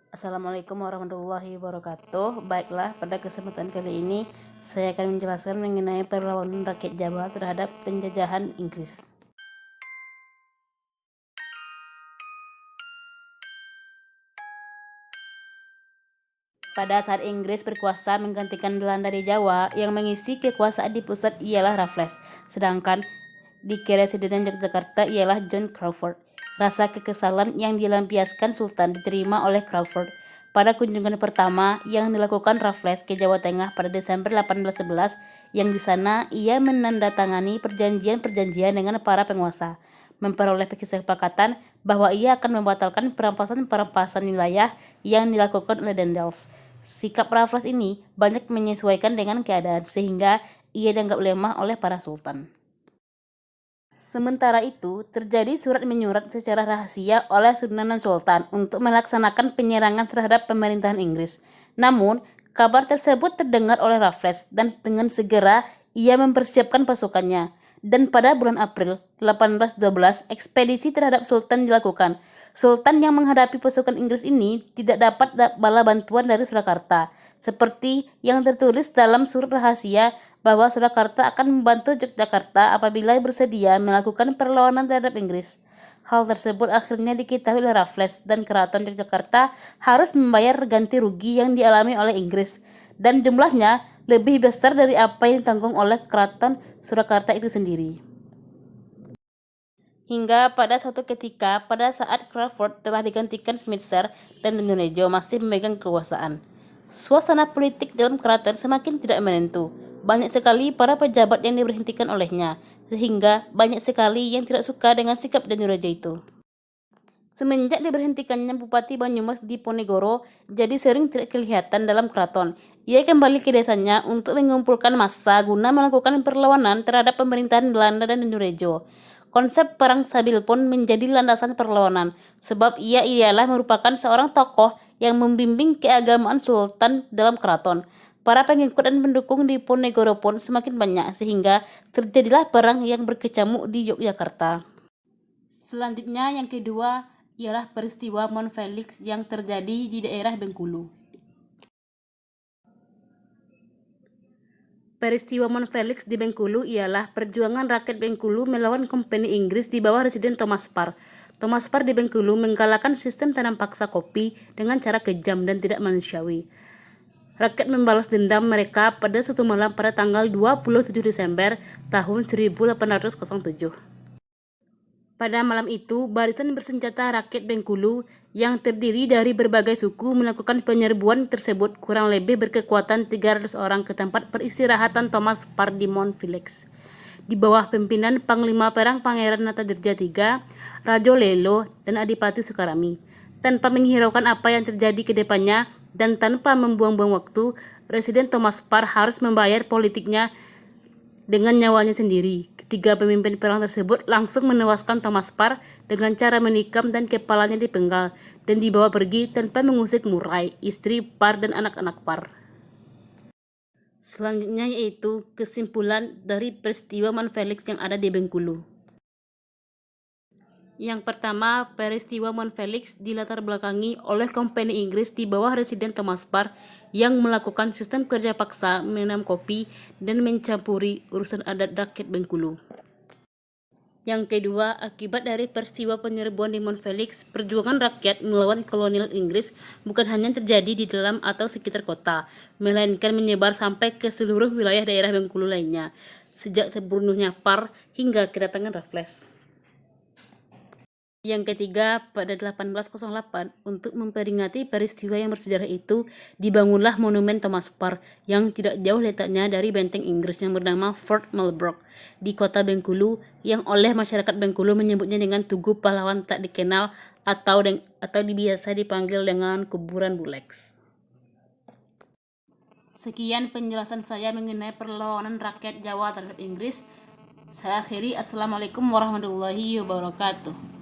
Assalamualaikum warahmatullahi wabarakatuh. Baiklah, pada kesempatan kali ini saya akan menjelaskan mengenai perlawanan rakyat Jawa terhadap penjajahan Inggris. Pada saat Inggris berkuasa menggantikan Belanda di Jawa, yang mengisi kekuasaan di pusat ialah Raffles, sedangkan di Keresiden Yogyakarta ialah John Crawford. Rasa kekesalan yang dilampiaskan Sultan diterima oleh Crawford pada kunjungan pertama yang dilakukan Raffles ke Jawa Tengah pada Desember 1811, yang di sana ia menandatangani perjanjian-perjanjian dengan para penguasa, memperoleh kesepakatan bahwa ia akan membatalkan perampasan-perampasan wilayah yang dilakukan oleh Daendels. Sikap Raffles ini banyak menyesuaikan dengan keadaan, sehingga ia dianggap lemah oleh para sultan. Sementara itu, terjadi surat menyurat secara rahasia oleh Sunan Sultan untuk melaksanakan penyerangan terhadap pemerintahan Inggris. Namun, kabar tersebut terdengar oleh Raffles dan dengan segera ia mempersiapkan pasukannya. Dan pada bulan April 1812, ekspedisi terhadap Sultan dilakukan. Sultan yang menghadapi pasukan Inggris ini tidak dapat bala bantuan dari Surakarta, seperti yang tertulis dalam surat rahasia bahwa Surakarta akan membantu Yogyakarta apabila bersedia melakukan perlawanan terhadap Inggris. Hal tersebut akhirnya diketahui oleh Raffles, dan keraton Yogyakarta harus membayar ganti rugi yang dialami oleh Inggris, dan jumlahnya lebih besar dari apa yang ditanggung oleh keraton Surakarta itu sendiri. Hingga pada suatu ketika, pada saat Crawford telah digantikan Spencer dan Dinurejo masih memegang kekuasaan, suasana politik dalam keraton semakin tidak menentu. Banyak sekali para pejabat yang diberhentikan olehnya, sehingga banyak sekali yang tidak suka dengan sikap Dinurejo itu. Semenjak diberhentikannya Bupati Banyumas Diponegoro, jadi sering tidak kelihatan dalam keraton. Ia kembali ke desanya untuk mengumpulkan massa guna melakukan perlawanan terhadap pemerintahan Belanda dan Dinurejo. Konsep perang sabil pun menjadi landasan perlawanan, sebab ia ialah merupakan seorang tokoh yang membimbing keagamaan Sultan dalam keraton. Para pengikut dan pendukung Diponegoro pun semakin banyak, sehingga terjadilah perang yang berkecamuk di Yogyakarta. Selanjutnya, yang kedua ialah peristiwa Mount Felix yang terjadi di daerah Bengkulu. Peristiwa Mount Felix di Bengkulu ialah perjuangan rakyat Bengkulu melawan Kompeni Inggris di bawah Residen Thomas Parr. Thomas Parr di Bengkulu menggalakkan sistem tanam paksa kopi dengan cara kejam dan tidak manusiawi. Rakyat membalas dendam mereka pada suatu malam pada tanggal 27 Desember tahun 1807. Pada malam itu, barisan bersenjata rakyat Bengkulu yang terdiri dari berbagai suku melakukan penyerbuan tersebut, kurang lebih berkekuatan 300 orang, ke tempat peristirahatan Thomas Parr di Mount Felix. Di bawah pimpinan Panglima Perang Pangeran Natadirja III, Rajo Lelo, dan Adipati Sukarami. Tanpa menghiraukan apa yang terjadi ke depannya dan tanpa membuang-buang waktu, Residen Thomas Parr harus membayar politiknya dengan nyawanya sendiri. Ketiga pemimpin perang tersebut langsung menewaskan Thomas Parr dengan cara menikam dan kepalanya dipenggal dan dibawa pergi tanpa mengusik Murai, istri Parr dan anak-anak Parr. Selanjutnya yaitu kesimpulan dari peristiwa Mount Felix yang ada di Bengkulu. Yang pertama, peristiwa Mount Felix dilatar belakangi oleh Kompeni Inggris di bawah Residen Thomas Parr yang melakukan sistem kerja paksa, menanam kopi, dan mencampuri urusan adat rakyat Bengkulu. Yang kedua, akibat dari peristiwa penyerbuan di Mount Felix, perjuangan rakyat melawan kolonial Inggris bukan hanya terjadi di dalam atau sekitar kota, melainkan menyebar sampai ke seluruh wilayah daerah Bengkulu lainnya, sejak terbunuhnya Parr hingga kedatangan Raffles. Yang ketiga, pada 1808, untuk memperingati peristiwa yang bersejarah itu, dibangunlah Monumen Thomas Parr yang tidak jauh letaknya dari benteng Inggris yang bernama Fort Malbrook di kota Bengkulu, yang oleh masyarakat Bengkulu menyebutnya dengan Tugu Pahlawan Tak Dikenal atau biasa dipanggil dengan Kuburan Bulex. Sekian penjelasan saya mengenai perlawanan rakyat Jawa terhadap Inggris. Saya akhiri. Assalamualaikum warahmatullahi wabarakatuh.